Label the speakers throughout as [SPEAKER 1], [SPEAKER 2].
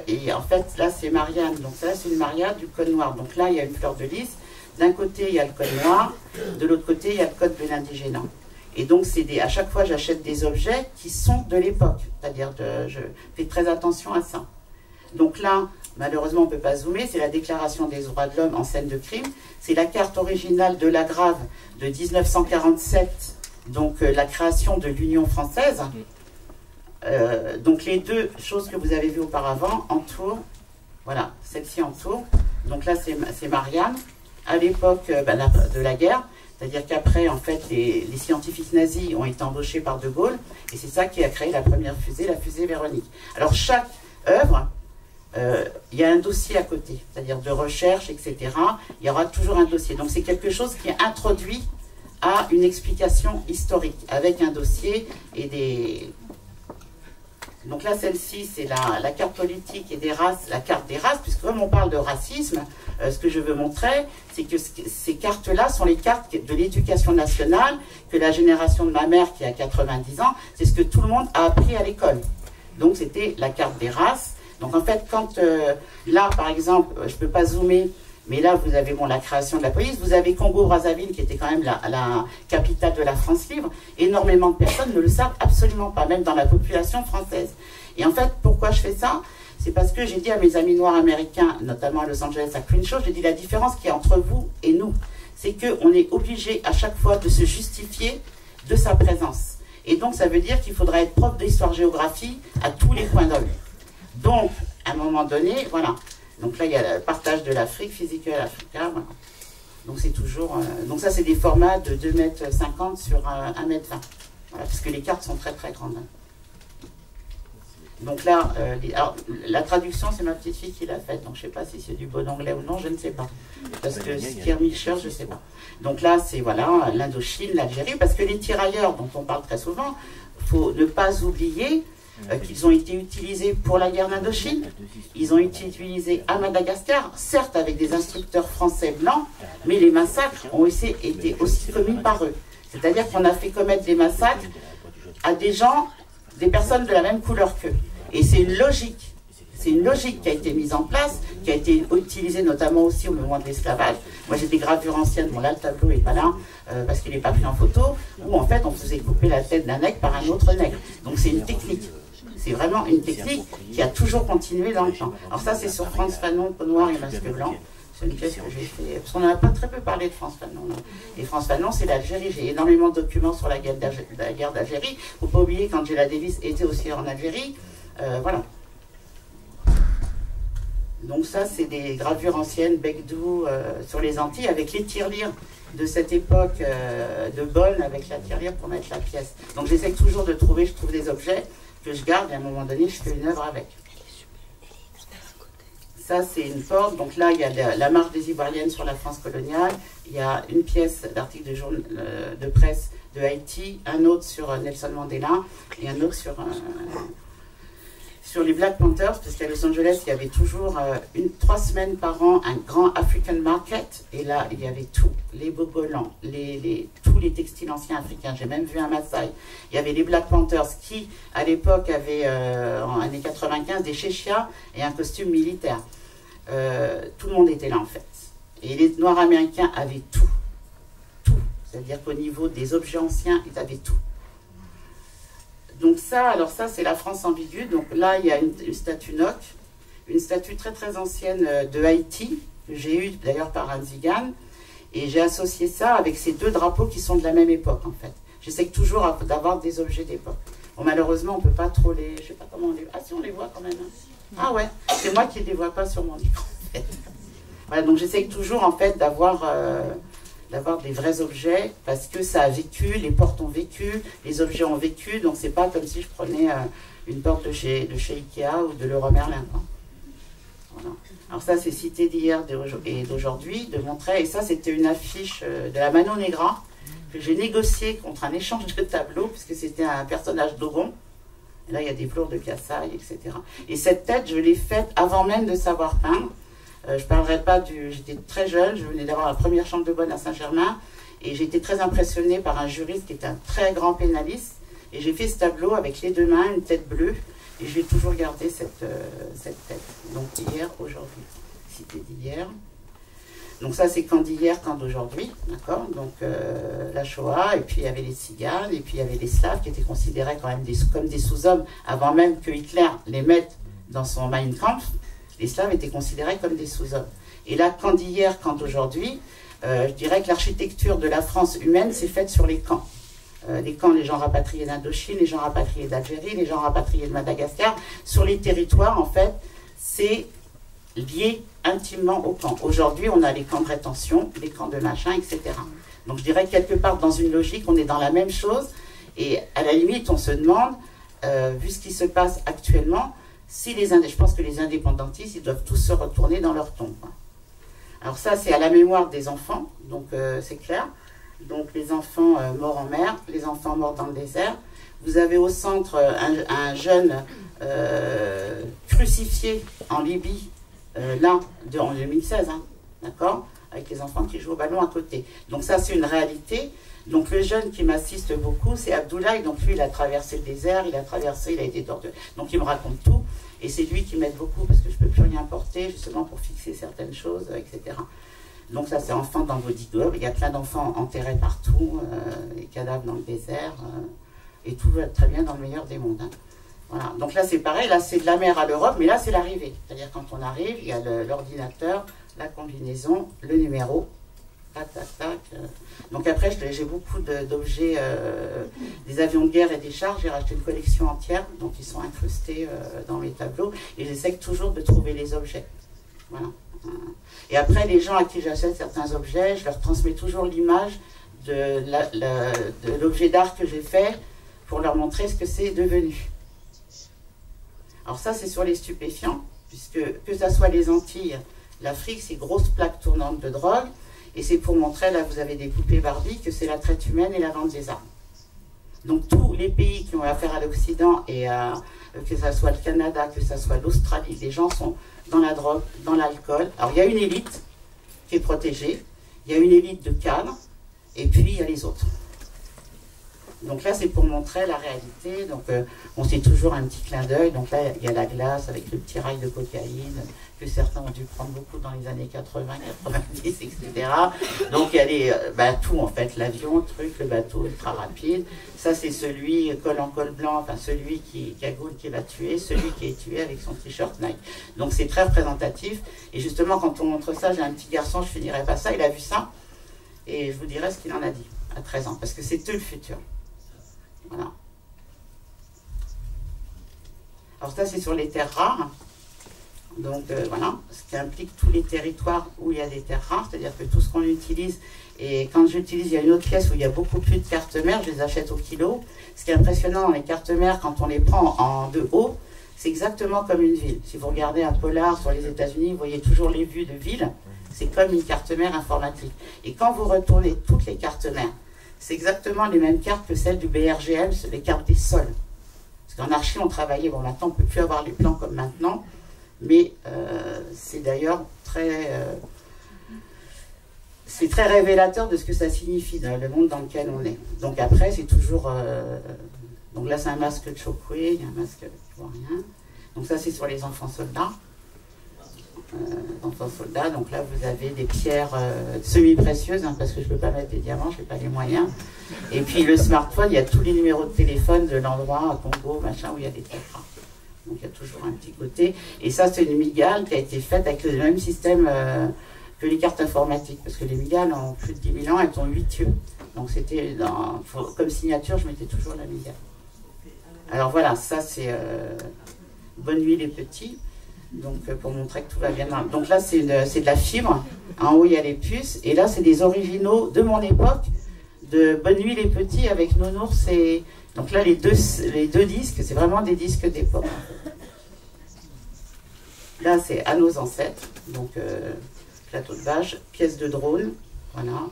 [SPEAKER 1] Et en fait, là, c'est Marianne. Donc ça, c'est une Marianne du code noir. Donc là, il y a une fleur de lys. D'un côté, il y a le code noir. De l'autre côté, il y a le code de l'indigénat. Et donc, à chaque fois, j'achète des objets qui sont de l'époque. C'est-à-dire, je fais très attention à ça. Donc là, malheureusement, on ne peut pas zoomer. C'est la déclaration des droits de l'homme en scène de crime. C'est la carte originale de la Grave de 1947. Donc, la création de l'Union française. Donc les deux choses que vous avez vues auparavant entourent, voilà, celle-ci entoure. Donc là, c'est Marianne, à l'époque de la guerre. C'est-à-dire qu'après, en fait, les scientifiques nazis ont été embauchés par De Gaulle, et c'est ça qui a créé la première fusée, la fusée Véronique. Alors, chaque œuvre, il y a un dossier à côté, c'est-à-dire de recherche, etc. Il y aura toujours un dossier. Donc, c'est quelque chose qui est introduit à une explication historique, avec un dossier et des... Donc là, celle-ci, c'est la carte politique et des races, la carte des races, puisque comme on parle de racisme, ce que je veux montrer, c'est que ces cartes-là sont les cartes de l'éducation nationale, que la génération de ma mère, qui a 90 ans, c'est ce que tout le monde a appris à l'école. Donc c'était la carte des races. Donc en fait, quand là, par exemple, je ne peux pas zoomer, mais là, vous avez la création de la police, vous avez Congo-Brazzaville, qui était quand même la capitale de la France libre. Énormément de personnes ne le savent absolument pas, même dans la population française. Et en fait, pourquoi je fais ça? C'est parce que j'ai dit à mes amis noirs américains, notamment à Los Angeles, à Crenshaw, j'ai dit la différence qu'il y a entre vous et nous, c'est qu'on est obligé à chaque fois de se justifier de sa présence. Et donc, ça veut dire qu'il faudra être prof d'histoire-géographie à tous les coins de rue. Donc, à un moment donné, voilà. Donc là, il y a le partage de l'Afrique, Physical Africa, voilà. Donc c'est toujours... donc ça, c'est des formats de 2,50 m sur 1,20 m. Voilà, parce que les cartes sont très très grandes. Donc là, alors, la traduction, c'est ma petite fille qui l'a faite. Donc je ne sais pas si c'est du bon anglais ou non, je ne sais pas. Parce que Skirmisher, je ne sais pas. Donc là, c'est voilà, l'Indochine, l'Algérie. Parce que les tirailleurs, dont on parle très souvent, il faut ne pas oublier... qu'ils ont été utilisés pour la guerre d'Indochine, ils ont été utilisés à Madagascar, certes avec des instructeurs français blancs, mais les massacres ont été aussi commis par eux. C'est-à-dire qu'on a fait commettre des massacres à des gens, des personnes de la même couleur qu'eux. Et c'est une logique qui a été mise en place, qui a été utilisée notamment aussi au moment de l'esclavage. Moi j'ai des gravures anciennes, bon là le tableau n'est pas là, parce qu'il n'est pas pris en photo, où en fait on faisait couper la tête d'un nègre par un autre nègre. Donc c'est une technique. C'est vraiment une technique qui a toujours continué dans le temps. Alors ça, c'est sur Frantz Fanon, peau noire et masque blanc. C'est une pièce que j'ai fait, parce qu'on n'en a pas très peu parlé de Frantz Fanon. Et Frantz Fanon, c'est l'Algérie. J'ai énormément de documents sur la guerre d'Algérie. Il ne faut pas oublier qu'Angela Davis était aussi en Algérie. Voilà. Donc ça, c'est des gravures anciennes, Begdou, sur les Antilles, avec les tirelires de cette époque de Bonn, avec la tirelire pour mettre la pièce. Donc j'essaie toujours de trouver, je trouve des objets que je garde et à un moment donné, je fais une œuvre avec. Ça, c'est une porte. Donc là, il y a la marche des Ivoiriennes sur la France coloniale. Il y a une pièce d'article de presse de Haïti, un autre sur Nelson Mandela et un autre sur les Black Panthers, parce qu'à Los Angeles, il y avait toujours 3 semaines par an un grand African Market, et là, il y avait tout, les bogolans, tous les textiles anciens africains, j'ai même vu un Maasai. Il y avait les Black Panthers qui, à l'époque, avaient, en années 95, des chéchias et un costume militaire. Tout le monde était là, en fait. Et les Noirs américains avaient tout, c'est-à-dire qu'au niveau des objets anciens, ils avaient tout. Donc ça, alors ça, c'est la France ambiguë. Donc là, il y a une statue Noc, une statue très très ancienne de Haïti, que j'ai eue d'ailleurs par Anne Zigan, et j'ai associé ça avec ces deux drapeaux qui sont de la même époque, en fait. J'essaie toujours d'avoir des objets d'époque. Bon, malheureusement, on ne peut pas trop les... Je ne sais pas comment on les... Ah si, on les voit quand même. Hein. Ah ouais, c'est moi qui ne les vois pas sur mon écran, en fait. Voilà, donc j'essaie toujours, en fait, d'avoir des vrais objets, parce que ça a vécu, les portes ont vécu, les objets ont vécu, donc c'est pas comme si je prenais une porte de chez Ikea ou de Leroy Merlin. Voilà. Alors ça, c'est cité d'hier et d'aujourd'hui, de Montréal, et ça, c'était une affiche de la Mano Negra, que j'ai négociée contre un échange de tableaux, puisque c'était un personnage d'Ogon. Et là, il y a des flours de Cassailles, etc. Et cette tête, je l'ai faite avant même de savoir peindre. Je ne parlerai pas du... J'étais très jeune, je venais d'avoir la première chambre de bonne à Saint-Germain, et j'ai été très impressionnée par un juriste qui était un très grand pénaliste, et j'ai fait ce tableau avec les deux mains, une tête bleue, Et j'ai toujours gardé cette tête. Donc hier, aujourd'hui, cité d'hier. Donc ça, c'est quand d'hier, quand d'aujourd'hui, d'accord. Donc la Shoah, et puis il y avait les Tziganes, et puis il y avait les Slaves qui étaient considérés quand même comme des sous-hommes, avant même que Hitler les mette dans son Mein Kampf. Les Slaves étaient considérés comme des sous-hommes. Et là, quand d'hier, quand d'aujourd'hui, je dirais que l'architecture de la France humaine s'est faite sur les camps. Les camps, les gens rapatriés d'Indochine, les gens rapatriés d'Algérie, les gens rapatriés de Madagascar. Sur les territoires, en fait, c'est lié intimement aux camps. Aujourd'hui, on a les camps de rétention, les camps de machin, etc. Donc je dirais que quelque part, dans une logique, on est dans la même chose. Et à la limite, on se demande, vu ce qui se passe actuellement, si je pense que les indépendantistes, ils doivent tous se retourner dans leur tombe. Alors ça, c'est à la mémoire des enfants, donc c'est clair. Donc les enfants morts en mer, les enfants morts dans le désert. Vous avez au centre un jeune crucifié en Libye, là, en 2016, hein, d'accord, avec les enfants qui jouent au ballon à côté. Donc ça, c'est une réalité. Donc le jeune qui m'assiste beaucoup, c'est Abdoulaye. Donc lui, il a traversé le désert, il a été torturé. Donc il me raconte tout. Et c'est lui qui m'aide beaucoup parce que je ne peux plus rien porter, justement pour fixer certaines choses, etc. Donc ça, c'est enfant dans Body Globe. Il y a plein d'enfants enterrés partout, les cadavres dans le désert. Et tout va très bien dans le meilleur des mondes. Hein. Voilà. Donc là, c'est pareil. Là, c'est de la mer à l'Europe, mais là, c'est l'arrivée. C'est-à-dire quand on arrive, il y a l'ordinateur, la combinaison, le numéro. Tac, tac, tac. Donc après, j'ai beaucoup d'objets, des avions de guerre et des chars. J'ai racheté une collection entière, donc ils sont incrustés dans mes tableaux. Et j'essaie toujours de trouver les objets. Voilà. Et après, les gens à qui j'achète certains objets, je leur transmets toujours l'image de l'objet d'art que j'ai fait pour leur montrer ce que c'est devenu. Alors ça, c'est sur les stupéfiants, puisque que ça soit les Antilles, l'Afrique, c'est grosses plaques tournantes de drogue. Et c'est pour montrer, là vous avez des poupées Barbie, que c'est la traite humaine et la vente des armes. Donc tous les pays qui ont affaire à l'Occident, et que ce soit le Canada, que ce soit l'Australie, les gens sont dans la drogue, dans l'alcool. Alors il y a une élite qui est protégée, il y a une élite de cadres, et puis il y a les autres. Donc là c'est pour montrer la réalité, donc on sait toujours un petit clin d'œil, donc là il y a la glace avec le petit rail de cocaïne, que certains ont dû prendre beaucoup dans les années 80, 90, etc. Donc il y a tout en fait, l'avion, le truc, le bateau ultra rapide. Ça c'est celui col en col blanc, enfin celui qui cagoule qui va tuer, celui qui est tué avec son t-shirt Nike. Donc c'est très représentatif. Et justement quand on montre ça, j'ai un petit garçon, je finirai pas ça, il a vu ça. Et je vous dirai ce qu'il en a dit à 13 ans, parce que c'est eux le futur. Voilà. Alors ça c'est sur les terres rares. Donc voilà, ce qui implique tous les territoires où il y a des terres rares, c'est-à-dire que tout ce qu'on utilise, et quand j'utilise, il y a une autre pièce où il y a beaucoup plus de cartes mères, je les achète au kilo. Ce qui est impressionnant dans les cartes mères, quand on les prend de haut, c'est exactement comme une ville. Si vous regardez un polar sur les États-Unis, vous voyez toujours les vues de ville, c'est comme une carte mère informatique. Et quand vous retournez toutes les cartes mères, c'est exactement les mêmes cartes que celles du BRGM, les cartes des sols. Parce qu'en archi, on travaillait, bon maintenant on ne peut plus avoir les plans comme maintenant, mais c'est d'ailleurs c'est très révélateur de ce que ça signifie dans le monde dans lequel on est. Donc après, c'est toujours... donc là, c'est un masque de Chokwe, il y a un masque, je vois rien. Donc ça, c'est sur les enfants soldats. Enfants soldats, donc là, vous avez des pierres semi-précieuses, hein, parce que je ne peux pas mettre des diamants, je n'ai pas les moyens. Et puis le smartphone, il y a tous les numéros de téléphone de l'endroit, à Congo, machin, où il y a des terres rares. Donc il y a toujours un petit côté. Et ça, c'est une migale qui a été faite avec le même système que les cartes informatiques. Parce que les migales ont plus de 10 000 ans, elles ont 8 yeux. Donc c'était, comme signature, je mettais toujours la migale. Alors voilà, ça c'est Bonne nuit les petits. Donc pour montrer que tout va bien. Donc là, c'est de la fibre. En haut, il y a les puces. Et là, c'est des originaux de mon époque, de Bonne nuit les petits avec Nounours et... Donc là, les deux disques, c'est vraiment des disques d'époque. Là, c'est à nos ancêtres, donc plateau de vache, pièce de drone, voilà.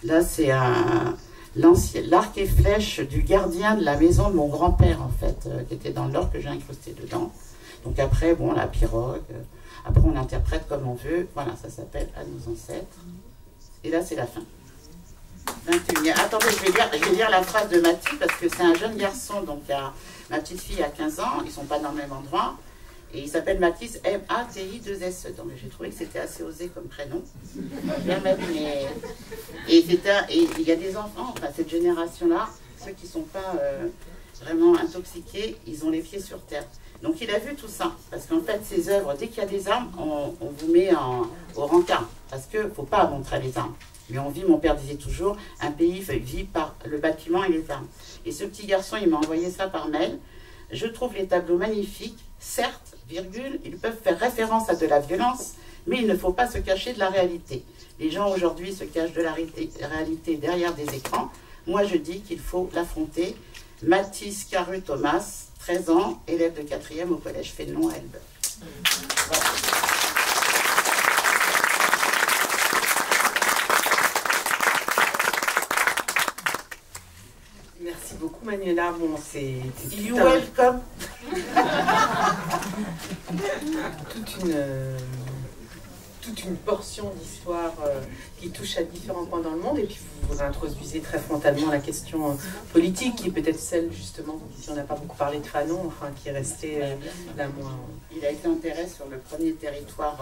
[SPEAKER 1] Là, c'est l'arc et flèche du gardien de la maison de mon grand-père, en fait, qui était dans l'or que j'ai incrusté dedans. Donc après, bon, la pirogue, après on interprète comme on veut. Voilà, ça s'appelle à nos ancêtres. Et là, c'est la fin. 21e. Attendez, je vais lire la phrase de Mathilde parce que c'est un jeune garçon. Donc, ma petite fille a 15 ans, ils ne sont pas dans le même endroit. Et il s'appelle Mathis, M-A-T-I-2-S-E. Donc j'ai trouvé que c'était assez osé comme prénom. Et il y a des enfants, enfin, cette génération-là, ceux qui ne sont pas vraiment intoxiqués, ils ont les pieds sur terre. Donc il a vu tout ça. Parce qu'en fait, ces œuvres, dès qu'il y a des armes, on vous met au rencard. Parce qu'il ne faut pas montrer les armes. Mais on vit, mon père disait toujours, un pays vit par le bâtiment et les armes. Et ce petit garçon, il m'a envoyé ça par mail. Je trouve les tableaux magnifiques. Certes, virgule, ils peuvent faire référence à de la violence, mais il ne faut pas se cacher de la réalité. Les gens aujourd'hui se cachent de la réalité derrière des écrans. Moi, je dis qu'il faut l'affronter. Mathis Caru Thomas, 13 ans, élève de 4e au collège Fénelon à Elbeuf. Voilà.
[SPEAKER 2] Merci beaucoup Manuela. Bon, c'est
[SPEAKER 1] You welcome.
[SPEAKER 2] toute une portion d'histoire qui touche à différents points dans le monde, et puis vous introduisez très frontalement la question politique, qui est peut-être celle, justement, si on n'a pas beaucoup parlé de Fanon, enfin, qui est restée la moins...
[SPEAKER 1] Il a été enterré sur le premier territoire,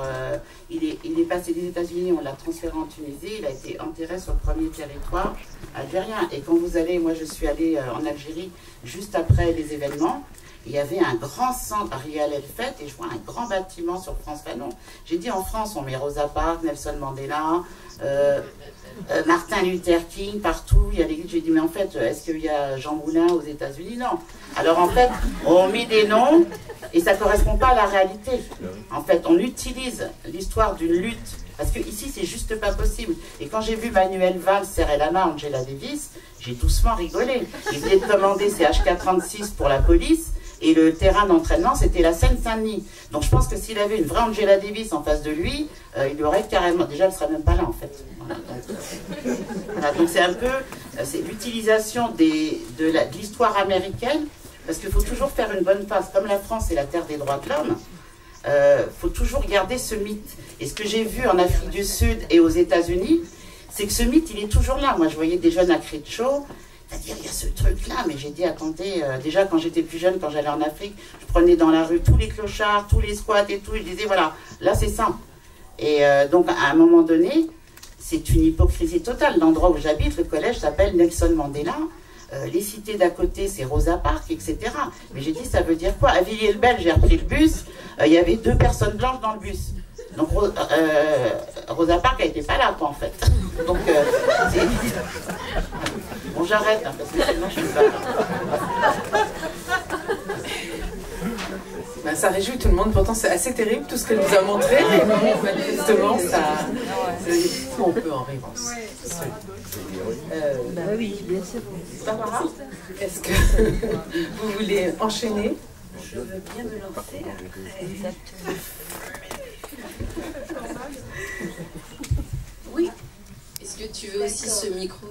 [SPEAKER 1] il est passé des États-Unis, on l'a transféré en Tunisie, il a été enterré sur le premier territoire algérien. Et quand vous allez, moi je suis allée en Algérie juste après les événements, il y avait un grand centre, Ariel Elfet, et je vois un grand bâtiment sur France Fanon. J'ai dit, en France, on met Rosa Parks, Nelson Mandela, Martin Luther King, partout. Il y a l'église. J'ai dit, mais en fait, est-ce qu'il y a Jean Moulin aux États-Unis? Non. Alors en fait, on met des noms et ça ne correspond pas à la réalité. En fait, on utilise l'histoire d'une lutte, parce que ici, c'est juste pas possible. Et quand j'ai vu Manuel Valls serrer la main à Angela Davis, j'ai doucement rigolé. Il venait de commander ses HK-36 pour la police. Et le terrain d'entraînement, c'était la Seine-Saint-Denis. Donc je pense que s'il avait une vraie Angela Davis en face de lui, il aurait carrément... Déjà, elle ne serait même pas là, en fait. Voilà, donc c'est un peu... C'est l'utilisation de l'histoire américaine, parce qu'il faut toujours faire une bonne face. Comme la France est la terre des droits de l'homme, il faut toujours garder ce mythe. Et ce que j'ai vu en Afrique du Sud et aux États-Unis, c'est que ce mythe, il est toujours là. Moi, je voyais des jeunes à Critcho. C'est-à-dire, il y a ce truc-là, mais j'ai dit, attendez, déjà quand j'étais plus jeune, quand j'allais en Afrique, je prenais dans la rue tous les clochards, tous les squats et tout, je disais, voilà, là c'est ça. Et donc, à un moment donné, c'est une hypocrisie totale. L'endroit où j'habite, le collège s'appelle Nelson Mandela, les cités d'à côté, c'est Rosa Parks, etc. Mais j'ai dit, ça veut dire quoi? À Villiers-le-Bel, j'ai repris le bus, il y avait 2 personnes blanches dans le bus. Donc, Rosa Parks, elle n'était pas là, quoi, en fait. Donc, bon, j'arrête, hein, parce que sinon je suis pas...
[SPEAKER 2] Ben, ça réjouit tout le monde, pourtant c'est assez terrible tout ce qu'elle nous a montré, mais manifestement, on peut en rire.
[SPEAKER 3] Oui, bien sûr.
[SPEAKER 2] Barbara, est-ce que vous voulez enchaîner?
[SPEAKER 3] Je veux bien me lancer après. Exactement.
[SPEAKER 4] Oui. Est-ce que tu veux aussi ce micro